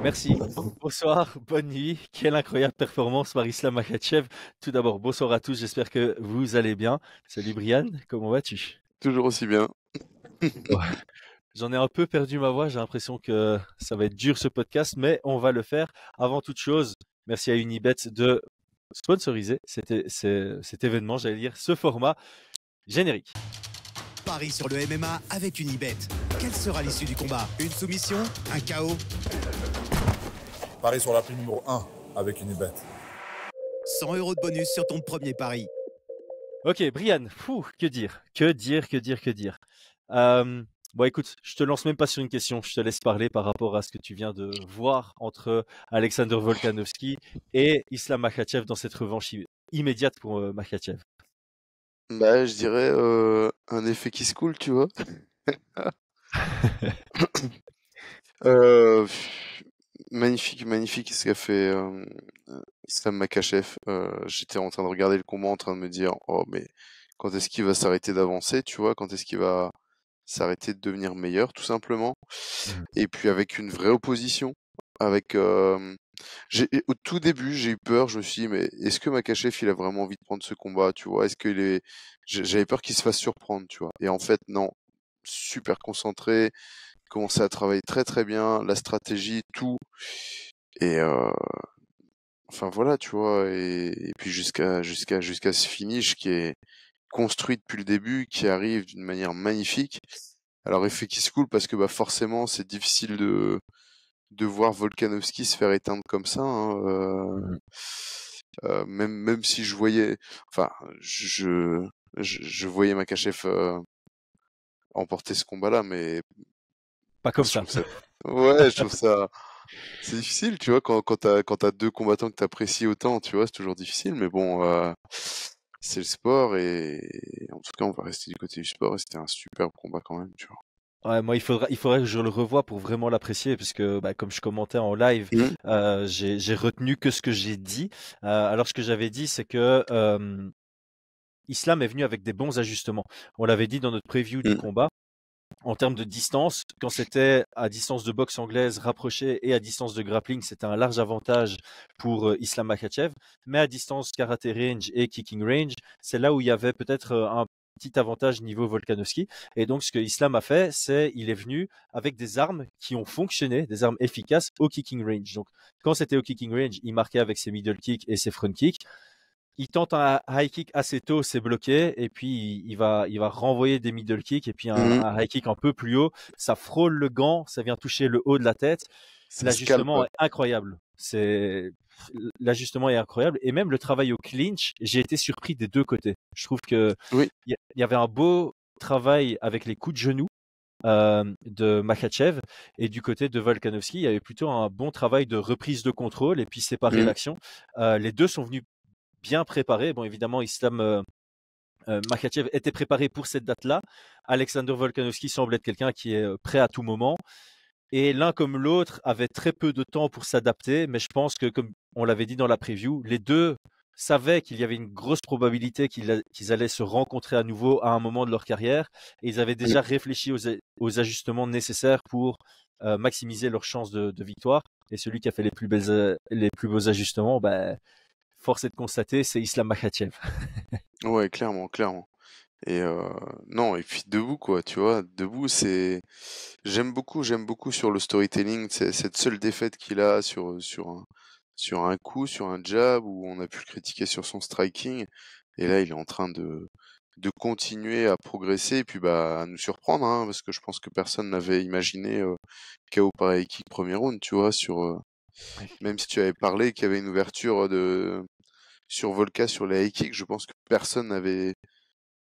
Merci. Bonsoir, bonne nuit. Quelle incroyable performance par Islam Makhachev. Tout d'abord, bonsoir à tous. J'espère que vous allez bien. Salut Brian, comment vas-tu? Toujours aussi bien. Ouais. J'en ai un peu perdu ma voix. J'ai l'impression que ça va être dur ce podcast, mais on va le faire. Avant toute chose, merci à Unibet de sponsoriser cet événement, j'allais dire, ce format générique. Paris sur le MMA avec Unibet. Quelle sera l'issue du combat? Une soumission? Un KO? Paris sur la prime numéro 1 avec Unibet. 100 € de bonus sur ton premier pari. Ok, Brian, que dire? Bon, écoute, je te lance même pas sur une question, je te laisse parler par rapport à ce que tu viens de voir entre Alexander Volkanovski et Islam Makhachev dans cette revanche immédiate pour Makhachev. Bah, je dirais un effet qui se coule, tu vois. Euh, magnifique ce qu'a fait Islam Makhachev. J'étais en train de regarder le combat, en train de me dire, oh mais quand est-ce qu'il va s'arrêter d'avancer, tu vois, quand est-ce qu'il va s'arrêter de devenir meilleur, tout simplement. Et puis avec une vraie opposition, avec au tout début, j'ai eu peur, je me suis dit, mais est-ce que Makhachev, il a vraiment envie de prendre ce combat, tu vois? Est-ce qu'il est... J'avais peur qu'il se fasse surprendre, tu vois. Et en fait, non. Super concentré, commençait à travailler très très bien, la stratégie, tout. Et enfin voilà, tu vois. Et puis jusqu'à ce finish qui est construit depuis le début, qui arrive d'une manière magnifique. Alors effet qui se coule parce que bah forcément c'est difficile de voir Volkanovski se faire éteindre comme ça, hein, même si je voyais, enfin, je voyais Makhachev emporter ce combat-là, mais Pas comme je ça. trouve ça, ouais, je trouve ça, c'est difficile, tu vois, quand t'as deux combattants que t'apprécies autant, tu vois, c'est toujours difficile, mais bon, c'est le sport et en tout cas, on va rester du côté du sport et c'était un superbe combat quand même, tu vois. Ouais, moi, il faudrait que je le revoie pour vraiment l'apprécier, parce que bah, comme je commentais en live, j'ai retenu que ce que j'ai dit. Alors, ce que j'avais dit, c'est que Islam est venu avec des bons ajustements. On l'avait dit dans notre preview du combat. En termes de distance, quand c'était à distance de boxe anglaise rapprochée et à distance de grappling, c'était un large avantage pour Islam Makhachev. Mais à distance karaté range et kicking range, c'est là où il y avait peut-être un petit avantage niveau Volkanovski. Et donc, ce que Islam a fait, c'est il est venu avec des armes qui ont fonctionné, des armes efficaces au kicking range. Donc, quand c'était au kicking range, il marquait avec ses middle kicks et ses front kicks. Il tente un high kick assez tôt, c'est bloqué, et puis il va renvoyer des middle kicks, et puis un high kick un peu plus haut, ça frôle le gant, ça vient toucher le haut de la tête. Ça scalpe. L'ajustement est incroyable. L'ajustement est incroyable, et même le travail au clinch, j'ai été surpris des deux côtés. Je trouve que Oui. il y avait un beau travail avec les coups de genoux de Makhachev, et du côté de Volkanovski, il y avait plutôt un bon travail de reprise de contrôle et puis séparer l'action. Les deux sont venus bien préparés. Bon, évidemment, Islam Makhachev était préparé pour cette date-là. Alexander Volkanovski semble être quelqu'un qui est prêt à tout moment. Et l'un comme l'autre avait très peu de temps pour s'adapter, mais je pense que, comme on l'avait dit dans la preview, les deux savaient qu'il y avait une grosse probabilité qu'ils allaient se rencontrer à nouveau à un moment de leur carrière, et ils avaient déjà réfléchi aux ajustements nécessaires pour maximiser leurs chances de victoire. Et celui qui a fait les plus beaux ajustements, ben, force est de constater, c'est Islam Makhachev. Ouais, clairement. Et non, et puis debout, quoi, tu vois, debout, c'est... j'aime beaucoup sur le storytelling, cette seule défaite qu'il a sur un coup, sur un jab, où on a pu le critiquer sur son striking, et là, il est en train de continuer à progresser, et puis bah, à nous surprendre, hein, parce que je pense que personne n'avait imaginé KO par high kick premier round, tu vois, même si tu avais parlé qu'il y avait une ouverture sur Volka sur les high kicks, je pense que personne n'avait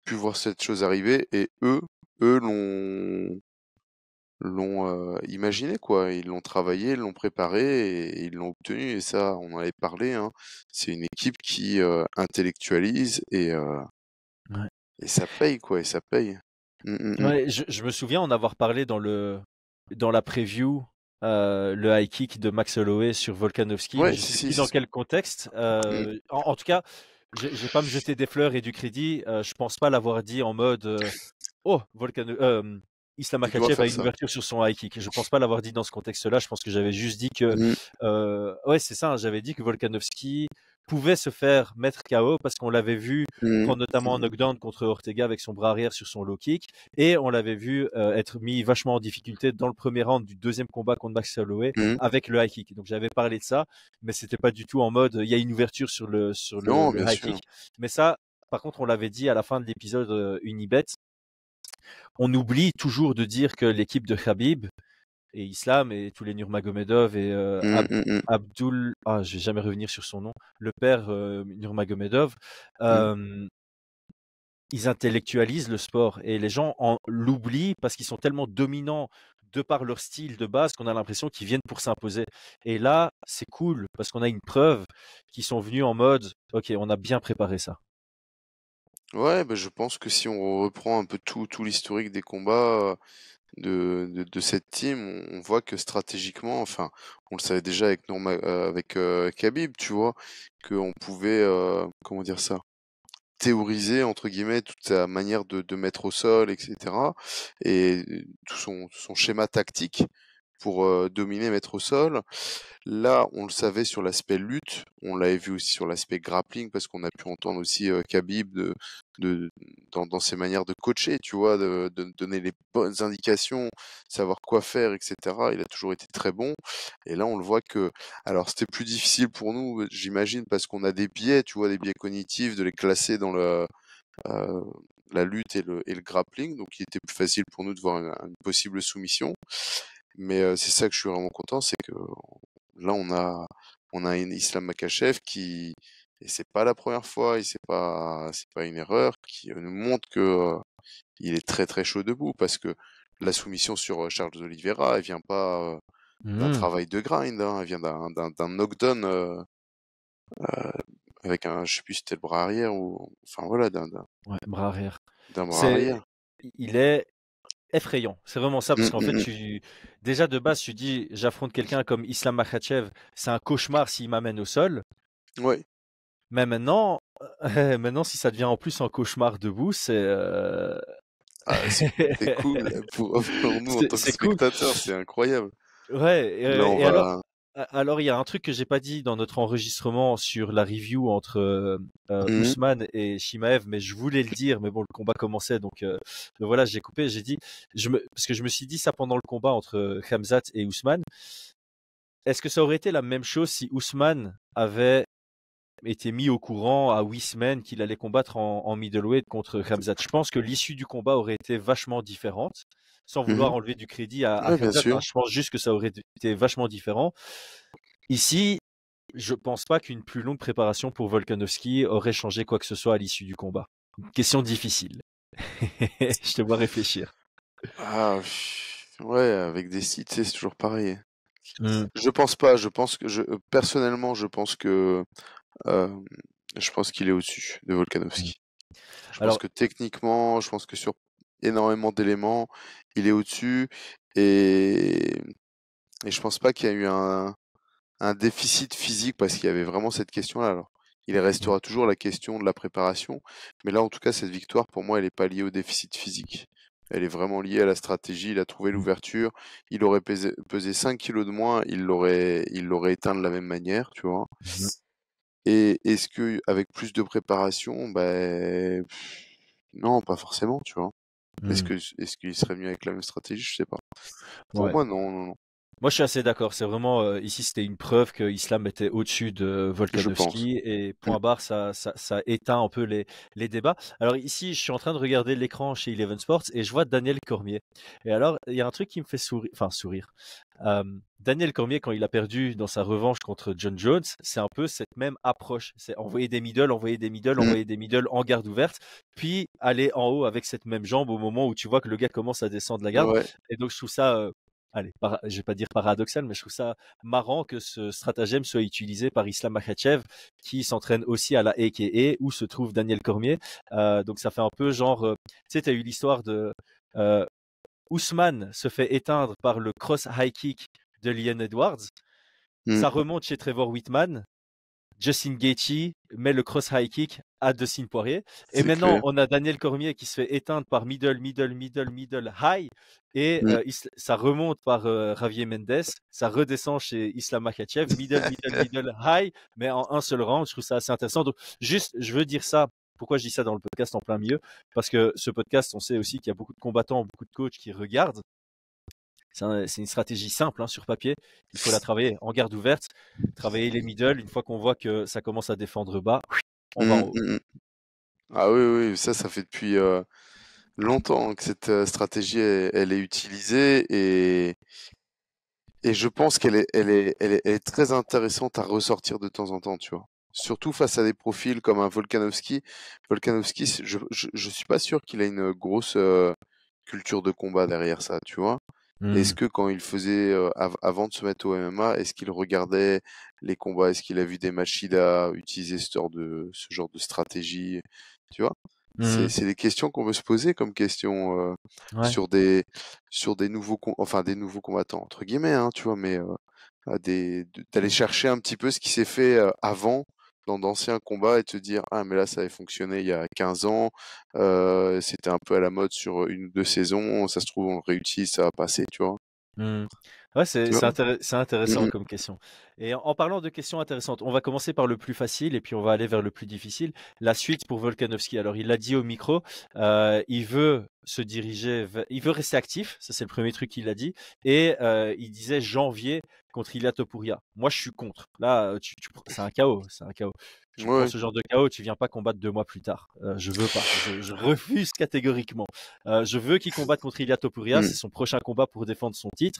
pu voir cette chose arriver et eux l'ont imaginé quoi. Ils l'ont travaillé, ils l'ont préparé et ils l'ont obtenu et ça, on en avait parlé, hein. C'est une équipe qui intellectualise Ouais. et ça paye quoi, et ça paye. Ouais, je me souviens en avoir parlé dans la preview, le high kick de Max Holloway sur Volkanovski, mais Ouais, je sais si, plus dans si. quel contexte. En tout cas, je vais pas me jeter des fleurs et du crédit. Je pense pas l'avoir dit en mode oh Islam il doit Makhachev a faire une ça. ouverture sur son high kick. Je pense pas l'avoir dit dans ce contexte-là. Je pense que j'avais juste dit que, ouais, c'est ça. J'avais dit que Volkanovski pouvait se faire mettre KO parce qu'on l'avait vu prendre notamment un knockdown contre Ortega avec son bras arrière sur son low kick et on l'avait vu être mis vachement en difficulté dans le premier round du deuxième combat contre Max Holloway avec le high kick. Donc j'avais parlé de ça, mais c'était pas du tout en mode il y a une ouverture sur le Non, le bien high sûr. kick. Mais ça, par contre, on l'avait dit à la fin de l'épisode Unibet. On oublie toujours de dire que l'équipe de Khabib et Islam et tous les Nurmagomedov et Abdul, je vais jamais revenir sur son nom, le père Nurmagomedov, ils intellectualisent le sport et les gens l'oublient parce qu'ils sont tellement dominants de par leur style de base qu'on a l'impression qu'ils viennent pour s'imposer. Et là, c'est cool parce qu'on a une preuve qu'ils sont venus en mode, ok, on a bien préparé ça. Ouais, bah, je pense que si on reprend un peu tout l'historique des combats de cette team, on voit que stratégiquement, enfin, on le savait déjà avec Khabib, tu vois, qu'on pouvait, comment dire ça, théoriser entre guillemets toute sa manière de mettre au sol, etc. Et tout son schéma tactique pour dominer, mettre au sol. Là, on le savait sur l'aspect lutte, on l'avait vu aussi sur l'aspect grappling parce qu'on a pu entendre aussi Khabib dans ses manières de coacher, tu vois, de donner les bonnes indications, savoir quoi faire, etc. Il a toujours été très bon. Et là, on le voit que, alors c'était plus difficile pour nous, j'imagine, parce qu'on a des biais, tu vois, des biais cognitifs, de les classer dans la lutte et le grappling. Donc, il était plus facile pour nous de voir une possible soumission. Mais c'est ça que je suis vraiment content, c'est que là, on a un Islam Makhachev qui, et c'est pas la première fois, et c'est pas une erreur, qui nous montre que il est très très chaud debout parce que la soumission sur Charles Oliveira, elle vient pas d'un travail de grind, hein, elle vient d'un knockdown avec un, je sais plus si c'était le bras arrière ou, enfin voilà, Ouais, bras arrière. d'un bras arrière. Il est effrayant. C'est vraiment ça, parce qu'en fait, Mm. déjà de base, tu dis, j'affronte quelqu'un comme Islam Makhachev, c'est un cauchemar s'il m'amène au sol. Ouais. Mais maintenant, maintenant, si ça devient en plus un cauchemar debout, C'est cool pour nous en tant que c'est cool. spectateurs, c'est incroyable. Ouais. Là, on Et va. alors, il y a un truc que j'ai pas dit dans notre enregistrement sur la review entre Ousmane et Chimaev, mais je voulais le dire, mais bon, le combat commençait, donc voilà, j'ai coupé, j'ai dit, parce que je me suis dit ça pendant le combat entre Khamzat et Ousmane. Est-ce que ça aurait été la même chose si Ousmane avait été mis au courant à 8 semaines qu'il allait combattre en middleweight contre Khamzat? Je pense que l'issue du combat aurait été vachement différente, sans vouloir enlever du crédit à Ouais, bien Khamzat. sûr. Je pense juste que ça aurait été vachement différent. Ici, je pense pas qu'une plus longue préparation pour Volkanovski aurait changé quoi que ce soit à l'issue du combat. Question difficile. Je te vois réfléchir. Ah, ouais, avec des sites, c'est toujours pareil. Mm. Je pense pas, personnellement, euh, je pense qu'il est au-dessus de Volkanovski. Je pense Alors, que techniquement, je pense que sur énormément d'éléments, il est au-dessus et, et je pense pas qu'il y a eu un déficit physique parce qu'il y avait vraiment cette question-là. Alors, il restera toujours la question de la préparation, mais là, en tout cas, cette victoire, pour moi, elle n'est pas liée au déficit physique. Elle est vraiment liée à la stratégie. Il a trouvé l'ouverture. Il aurait pesé 5 kilos de moins, il l'aurait éteint de la même manière, tu vois. Et est-ce que avec plus de préparation, ben non, pas forcément, tu vois. Est-ce qu'il serait mieux avec la même stratégie? Je sais pas. Pour ouais. moi, non, non, non. Moi, je suis assez d'accord. C'est vraiment ici, c'était une preuve que Islam était au-dessus de Je pense. Volkanovski et point barre, ça éteint un peu les débats. Alors ici, je suis en train de regarder l'écran chez Eleven Sports et je vois Daniel Cormier. Et alors, il y a un truc qui me fait sourire. Daniel Cormier, quand il a perdu dans sa revanche contre John Jones, c'est un peu cette même approche. C'est envoyer des middle, envoyer des middle en garde ouverte, puis aller en haut avec cette même jambe au moment où tu vois que le gars commence à descendre la garde. Ouais. Et donc, je trouve ça allez, je vais pas dire paradoxal, mais je trouve ça marrant que ce stratagème soit utilisé par Islam Makhachev, qui s'entraîne aussi à la AKA, où se trouve Daniel Cormier. Donc ça fait un peu genre, tu sais, tu as eu l'histoire de Ousmane se fait éteindre par le cross high kick de Leon Edwards. Ça remonte chez Trevor Whitman. Justin Gaethje met le cross high kick à Dustin Poirier. Et C'est maintenant, clair. on a Daniel Cormier qui se fait éteindre par middle high. Et ça remonte par Javier Mendes. Ça redescend chez Islam Makhachev. Middle high, mais en un seul round. Je trouve ça assez intéressant. Donc, juste, je veux dire ça. Pourquoi je dis ça dans le podcast en plein milieu? Parce que ce podcast, on sait aussi qu'il y a beaucoup de combattants, beaucoup de coachs qui regardent. C'est une stratégie simple sur papier. Il faut la travailler en garde ouverte, travailler les middle. Une fois qu'on voit que ça commence à défendre bas, on va en haut. Ah oui, oui, ça fait depuis longtemps que cette stratégie, elle est utilisée et je pense qu'elle est très intéressante à ressortir de temps en temps, tu vois. Surtout face à des profils comme un Volkanovski. Volkanovski, je suis pas sûr qu'il a une grosse culture de combat derrière ça, tu vois. Est-ce que quand il faisait, avant de se mettre au MMA, est-ce qu'il regardait les combats? Est-ce qu'il a vu des Machida utiliser ce genre de stratégie? Tu vois? C'est des questions qu'on veut se poser comme questions Ouais. sur des nouveaux des nouveaux combattants entre guillemets, hein, tu vois, mais d'aller chercher un petit peu ce qui s'est fait avant dans d'anciens combats et te dire ah mais là ça avait fonctionné il y a 15 ans, c'était un peu à la mode sur une ou deux saisons, ça se trouve on le réutilise, ça va passer, tu vois. Ouais, Tu vois? c'est intéressant comme question. Et en parlant de questions intéressantes, on va commencer par le plus facile et puis on va aller vers le plus difficile. La suite pour Volkanovski. Alors, il l'a dit au micro, il veut se diriger, il veut rester actif. Ça, c'est le premier truc qu'il a dit. Et il disait janvier contre Ilia Topuria. Moi, je suis contre. Là, c'est un chaos. C'est un chaos. Tu prends Ouais. ce genre de chaos, tu viens pas combattre 2 mois plus tard. Je veux pas. Je refuse catégoriquement. Je veux qu'il combatte contre Ilia Topuria. C'est son prochain combat pour défendre son titre.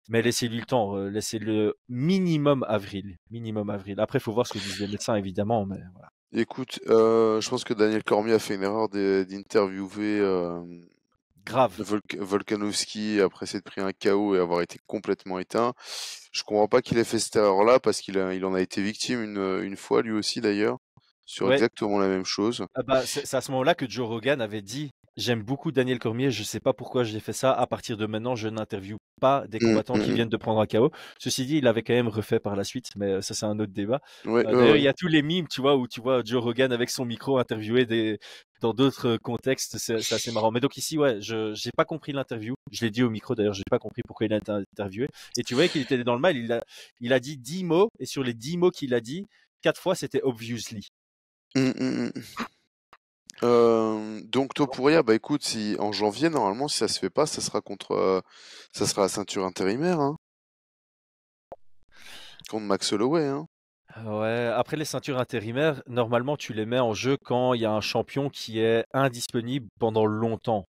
Mais laissez-lui le temps, laissez-le minimum avril. Après, il faut voir ce que disent les médecins, évidemment, mais voilà. Écoute, je pense que Daniel Cormier a fait une erreur d'interviewer Grave. Volkanovski après s'être pris un KO et avoir été complètement éteint. Je comprends pas qu'il ait fait cette erreur-là parce il en a été victime une fois lui aussi d'ailleurs, sur Ouais. exactement la même chose. Ah bah, c'est à ce moment-là que Joe Rogan avait dit j'aime beaucoup Daniel Cormier, je sais pas pourquoi j'ai fait ça. À partir de maintenant, je n'interviewe pas des combattants qui viennent de prendre un KO. Ceci dit, il avait quand même refait par la suite, mais ça, c'est un autre débat. Ouais, D'ailleurs, ouais. il y a tous les mimes, tu vois, où tu vois Joe Rogan avec son micro interviewer dans d'autres contextes. C'est assez marrant. Mais donc ici, ouais, j'ai pas compris l'interview. Je l'ai dit au micro, d'ailleurs, j'ai pas compris pourquoi il a été interviewé. Et tu voyais qu'il était dans le mal. Il a dit 10 mots, et sur les 10 mots qu'il a dit, 4 fois, c'était obviously. Donc Topuria, bah écoute, si en janvier normalement si ça se fait pas, ça sera ça sera la ceinture intérimaire, hein. Contre Max Holloway, hein. Ouais, après les ceintures intérimaires, normalement tu les mets en jeu quand il y a un champion qui est indisponible pendant longtemps.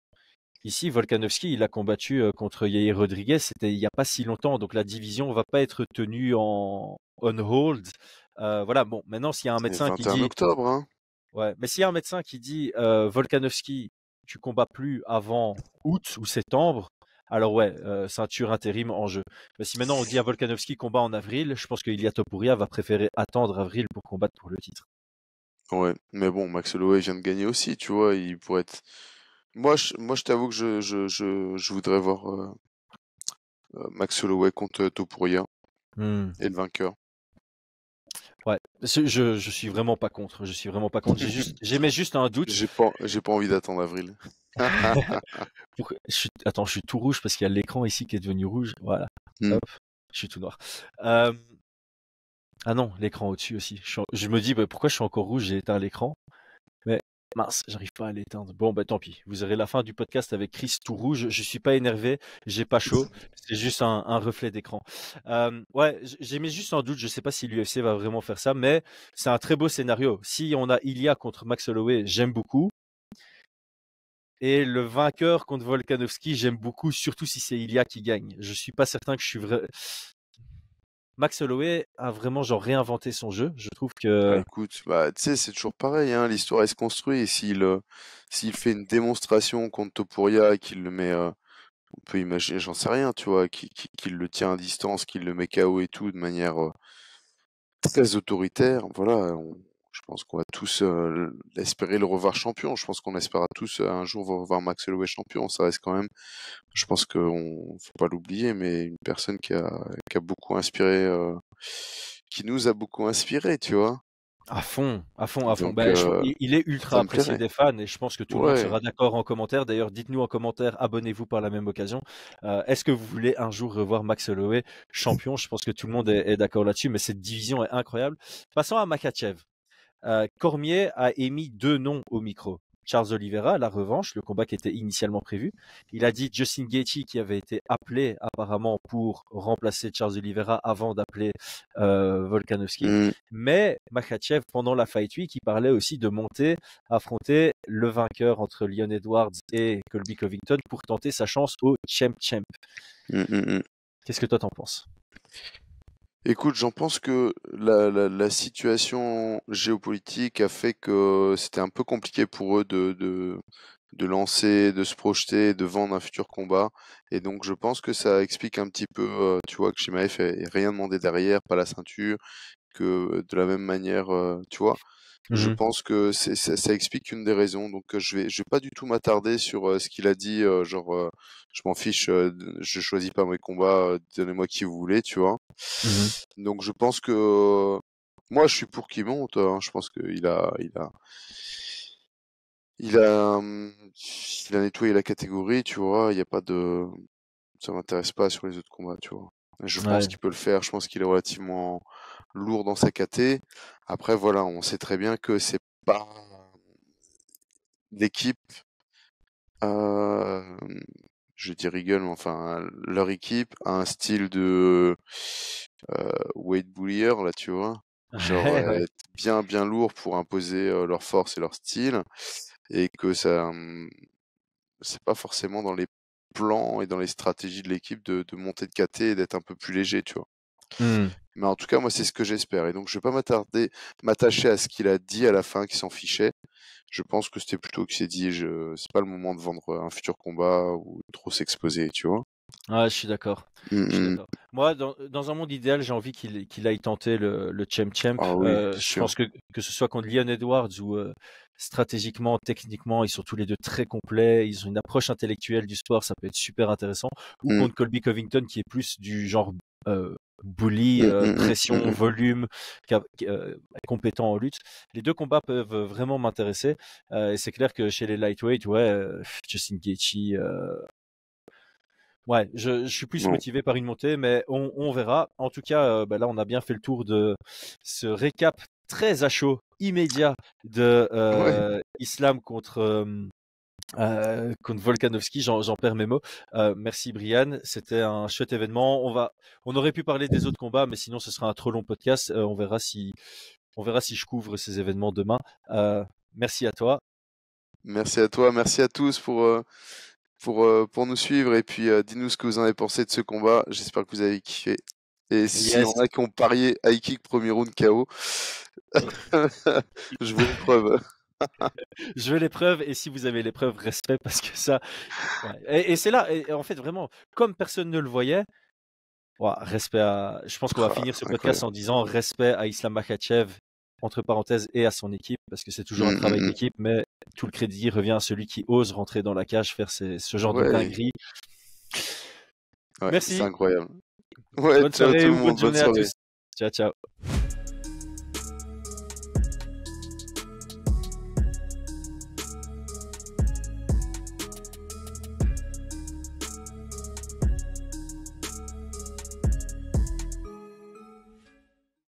Ici, Volkanovski, il a combattu contre Yair Rodriguez, c'était il n'y a pas si longtemps, donc la division va pas être tenue en on hold. Voilà, bon, maintenant s'il y a un C'est médecin qui 21 dit, octobre, hein. ouais, mais s'il y a un médecin qui dit Volkanovski, tu combats plus avant août ou septembre, alors ouais, ceinture intérim en jeu. Mais si maintenant on dit à Volkanovski combat en avril, je pense que Ilia Topuria va préférer attendre avril pour combattre pour le titre. Ouais, mais bon, Max Holloway vient de gagner aussi, tu vois, il pourrait être. Moi, je t'avoue que je voudrais voir Max Holloway contre Topuria et le vainqueur. Ouais, je suis vraiment pas contre. Je suis vraiment pas contre. J'émets juste un doute. J'ai pas envie d'attendre avril. Attends, je suis tout rouge parce qu'il y a l'écran ici qui est devenu rouge. Voilà. Hop, je suis tout noir. Ah non, l'écran au-dessus aussi. Je me dis pourquoi je suis encore rouge, j'ai éteint l'écran. Mais mince, j'arrive pas à l'éteindre. Bon, tant pis. Vous aurez la fin du podcast avec Chris tout rouge. Je suis pas énervé, j'ai pas chaud. C'est juste un reflet d'écran. Ouais, j'ai mis juste en doute. Je sais pas si l'UFC va vraiment faire ça, mais c'est un très beau scénario. Si on a Ilia contre Max Holloway, j'aime beaucoup. Et le vainqueur contre Volkanovski, j'aime beaucoup, surtout si c'est Ilia qui gagne. Je suis pas certain que je suis vrai. Max Holloway a vraiment réinventé son jeu. Je trouve que. Écoute, tu sais, c'est toujours pareil, hein, l'histoire elle se construit. Et s'il fait une démonstration contre Topuria et qu'il le met, on peut imaginer, j'en sais rien, tu vois, qu'il le tient à distance, qu'il le met KO et tout de manière très autoritaire. Voilà, je pense qu'on va tous espérer le revoir champion. Je pense qu'on espérera tous un jour revoir Max Holloway champion. Ça reste quand même, je pense faut pas l'oublier, mais une personne qui a beaucoup inspiré qui nous a beaucoup inspiré, tu vois. À fond, à fond, à fond. Donc, Ben, il est ultra ça me apprécié plairait. des fans et je pense que tout le monde Ouais. sera d'accord en commentaire. D'ailleurs, dites-nous en commentaire, abonnez-vous par la même occasion. Est-ce que vous voulez un jour revoir Max Holloway champion? Je pense que tout le monde est d'accord là-dessus, mais cette division est incroyable. Passons à Makhachev. Cormier a émis 2 noms au micro. Charles Oliveira, la revanche, le combat qui était initialement prévu. Il a dit Justin Gaethje qui avait été appelé apparemment pour remplacer Charles Oliveira avant d'appeler Volkanovski. Mm. Mais Makhachev, pendant la Fight Week, il parlait aussi de monter, affronter le vainqueur entre Leon Edwards et Colby Covington pour tenter sa chance au Champ. Qu'est-ce que toi t'en penses? Écoute, j'en pense que la situation géopolitique a fait que c'était un peu compliqué pour eux de lancer, de se projeter, de vendre un futur combat. Et donc, je pense que ça explique un petit peu, tu vois, que Chimaev ait rien demandé derrière, pas la ceinture, que de la même manière, tu vois. Je pense que ça explique une des raisons. Donc, je vais pas du tout m'attarder sur ce qu'il a dit, genre, je m'en fiche, je choisis pas mes combats, donnez-moi qui vous voulez, tu vois. Donc, je pense que moi, je suis pour qu'il monte. Hein. Je pense qu'il il a nettoyé la catégorie, tu vois. Il y a pas de, ça m'intéresse pas sur les autres combats, tu vois. Je pense Ouais. qu'il peut le faire. Je pense qu'il est relativement lourd dans sa caté. Après, voilà, on sait très bien que c'est pas l'équipe, je dis Regal, mais enfin, leur équipe a un style de Wade Bullier, là, tu vois. Genre, Ouais. être bien, bien lourd pour imposer leur force et leur style. Et que ça, c'est pas forcément dans les plans et dans les stratégies de l'équipe de monter de KT et d'être un peu plus léger, tu vois. Mais en tout cas, moi, c'est ce que j'espère. Et donc, je vais pas m'attacher à ce qu'il a dit à la fin, qu'il s'en fichait. Je pense que c'était plutôt qu'il s'est dit, c'est pas le moment de vendre un futur combat ou trop s'exposer, tu vois. Ouais, je suis d'accord. Je suis d'accord. Moi, dans un monde idéal, j'ai envie qu'il aille tenter le Champ. Ah oui, Je sûr. pense que ce soit contre Leon Edwards ou stratégiquement, techniquement, ils sont tous les deux très complets. Ils ont une approche intellectuelle du sport, ça peut être super intéressant. Ou contre Colby Covington, qui est plus du genre bully, pression, volume, compétent en lutte. Les deux combats peuvent vraiment m'intéresser. Et c'est clair que chez les lightweight, Justin Gaethje. Ouais, je suis plus motivé par une montée, mais on verra. En tout cas, là, on a bien fait le tour de ce récap très à chaud, immédiat de Islam contre Volkanovski. J'en perds mes mots. Merci Brian, c'était un chouette événement. On aurait pu parler des autres combats, mais sinon ce sera un trop long podcast. On verra si je couvre ces événements demain. Merci à toi. Merci à toi, merci à tous pour nous suivre et puis dites-nous ce que vous en avez pensé de ce combat. J'espère que vous avez kiffé. Et s'il y en a qui ont parié high kick premier round KO, je veux les preuves. Je veux les preuves et si vous avez les preuves, respect parce que ça. Ouais. Et c'est là, et en fait, vraiment, comme personne ne le voyait, respect à. Je pense qu'on va finir ce podcast en disant respect à Islam Makhachev, entre parenthèses, et à son équipe parce que c'est toujours un travail d'équipe, mais tout le crédit revient à celui qui ose rentrer dans la cage, faire ce genre de dinguerie. Ouais, merci. C'est incroyable. Ouais, bonne soirée tout le ou monde, bonne journée à tous. Ciao, ciao.